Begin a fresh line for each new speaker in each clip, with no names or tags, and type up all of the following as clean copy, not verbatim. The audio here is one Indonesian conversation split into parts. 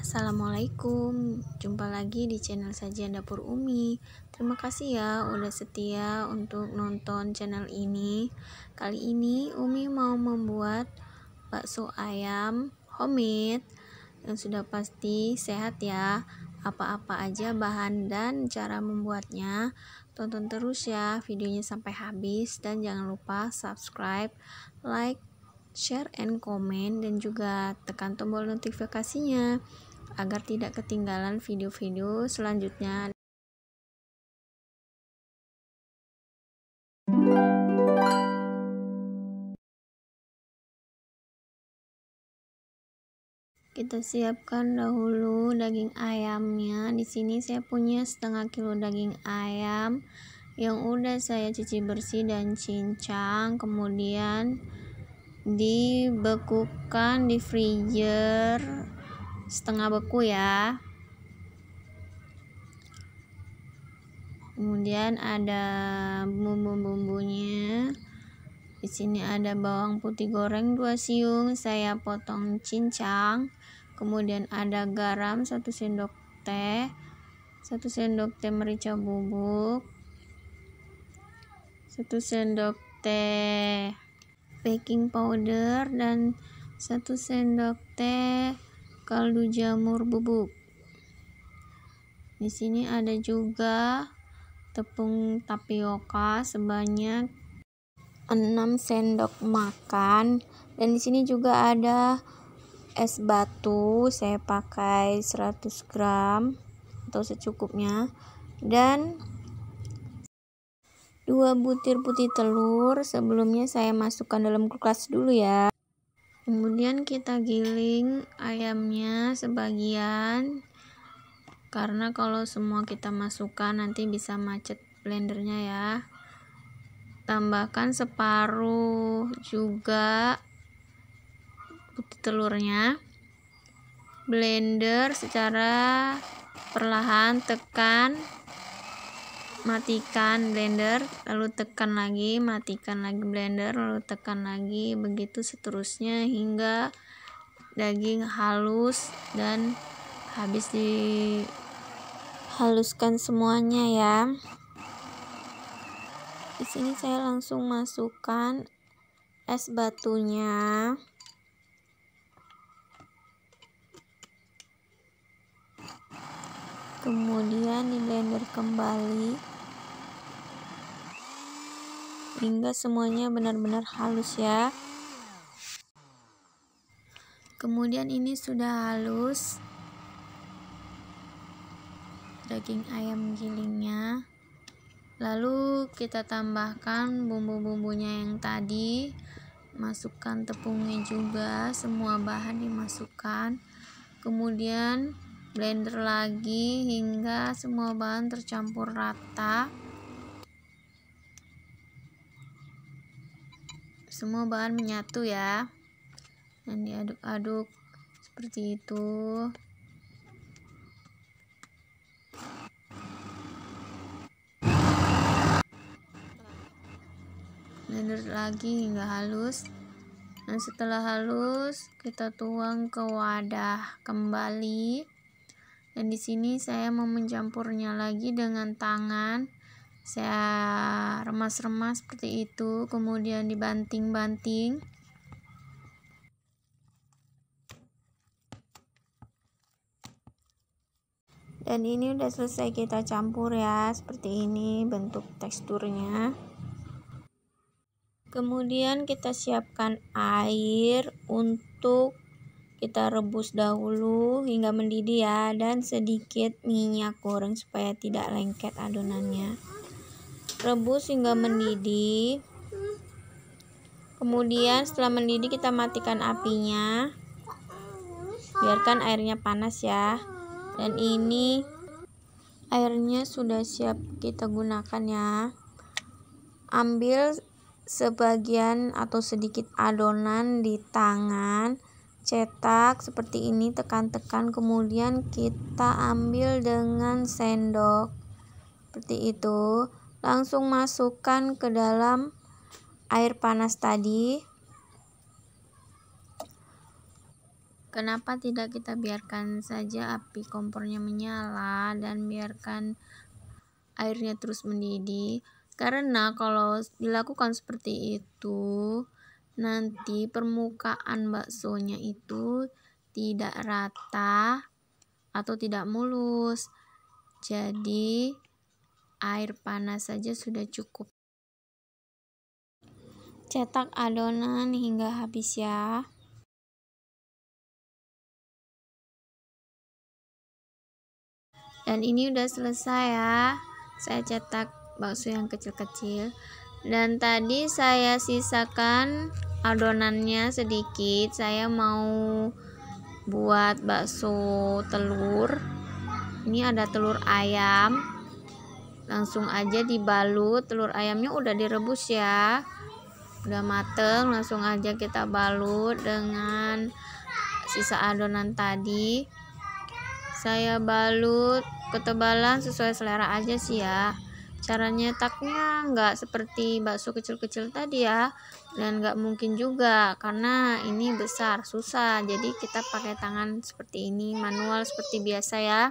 Assalamualaikum, jumpa lagi di channel Sajian Dapur Umi. Terima kasih ya udah setia untuk nonton channel ini. Kali ini Umi mau membuat bakso ayam homemade yang sudah pasti sehat ya. Apa-apa aja bahan dan cara membuatnya. Tonton terus ya videonya sampai habis dan jangan lupa subscribe, like, share, and comment, dan juga tekan tombol notifikasinya agar tidak ketinggalan video-video selanjutnya. Kita siapkan dahulu daging ayamnya. Di sini saya punya setengah kilo daging ayam yang udah saya cuci bersih dan cincang, kemudian dibekukan di freezer setengah beku ya. Kemudian ada bumbu-bumbunya. Di sini ada bawang putih goreng 2 siung, saya potong cincang. Kemudian ada garam 1 sendok teh, 1 sendok teh merica bubuk, 1 sendok teh baking powder, dan 1 sendok teh kaldu jamur bubuk. Di sini ada juga tepung tapioka sebanyak 6 sendok makan, dan di sini juga ada es batu, saya pakai 100 gram atau secukupnya, dan 2 butir putih telur. Sebelumnya saya masukkan dalam kulkas dulu ya. Kemudian kita giling ayamnya sebagian, karena kalau semua kita masukkan nanti bisa macet blendernya ya. Tambahkan separuh juga putih telurnya. Blender secara perlahan, tekan, matikan blender, lalu tekan lagi, matikan lagi blender, lalu tekan lagi, begitu seterusnya hingga daging halus dan habis dihaluskan semuanya ya. Di sini saya langsung masukkan es batunya. Kemudian di blender kembali hingga semuanya benar-benar halus ya. Kemudian ini sudah halus daging ayam gilingnya. Lalu kita tambahkan bumbu-bumbunya yang tadi, masukkan tepungnya juga, semua bahan dimasukkan. Kemudian blender lagi hingga semua bahan tercampur rata. Semua bahan menyatu ya, dan diaduk-aduk seperti itu. Blender lagi hingga halus, dan setelah halus kita tuang ke wadah kembali. Dan di sini saya mau mencampurnya lagi dengan tangan. Saya remas-remas seperti itu, kemudian dibanting-banting. Dan ini udah selesai kita campur ya, seperti ini bentuk teksturnya. Kemudian kita siapkan air untuk kita rebus dahulu hingga mendidih ya, dan sedikit minyak goreng supaya tidak lengket adonannya. Rebus hingga mendidih. Kemudian setelah mendidih kita matikan apinya. Biarkan airnya panas ya. Dan ini airnya sudah siap kita gunakan ya. Ambil sebagian atau sedikit adonan di tangan, cetak seperti ini, tekan-tekan, kemudian kita ambil dengan sendok seperti itu, langsung masukkan ke dalam air panas tadi. Kenapa tidak kita biarkan saja api kompornya menyala dan biarkan airnya terus mendidih? Karena kalau dilakukan seperti itu, nanti permukaan baksonya itu tidak rata atau tidak mulus. Jadi air panas saja sudah cukup. Cetak adonan hingga habis ya. Dan ini udah selesai ya. Saya cetak bakso yang kecil-kecil. Dan tadi saya sisakan adonannya sedikit. Saya mau buat bakso telur. Ini ada telur ayam. Langsung aja dibalut. Telur ayamnya udah direbus ya. Udah mateng, langsung aja kita balut dengan sisa adonan tadi. Saya balut ketebalan sesuai selera aja sih ya. Cara nyetaknya nggak seperti bakso kecil-kecil tadi ya, dan nggak mungkin juga karena ini besar, susah. Jadi kita pakai tangan seperti ini, manual seperti biasa ya.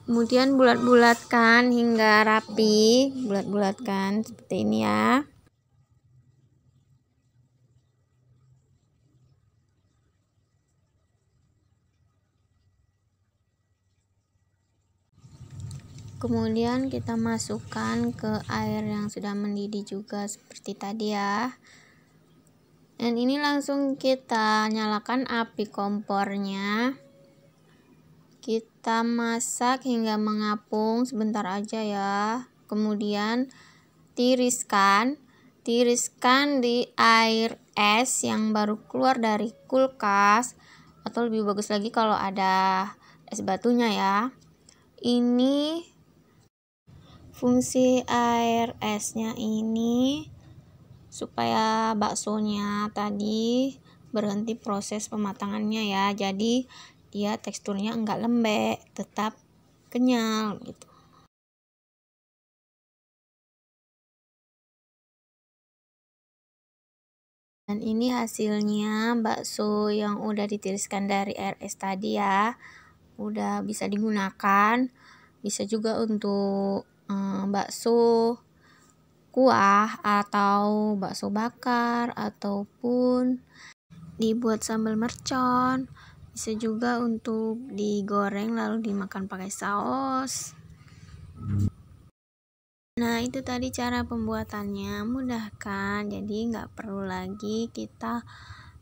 Kemudian bulat-bulatkan hingga rapi, bulat-bulatkan seperti ini ya. Kemudian kita masukkan ke air yang sudah mendidih juga seperti tadi ya. Dan ini langsung kita nyalakan api kompornya. Kita masak hingga mengapung sebentar aja ya. Kemudian tiriskan di air es yang baru keluar dari kulkas, atau lebih bagus lagi kalau ada es batunya ya. Ini fungsi air esnya ini supaya baksonya tadi berhenti proses pematangannya ya, jadi dia teksturnya enggak lembek, tetap kenyal gitu. Dan ini hasilnya bakso yang udah ditiriskan dari air es tadi ya, udah bisa digunakan. Bisa juga untuk bakso kuah atau bakso bakar, ataupun dibuat sambal mercon. Bisa juga untuk digoreng lalu dimakan pakai saus. Nah, itu tadi cara pembuatannya, mudah kan? Jadi nggak perlu lagi kita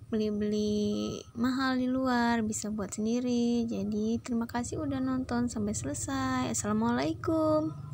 beli-beli mahal di luar, bisa buat sendiri. Jadi terima kasih udah nonton sampai selesai. Assalamualaikum.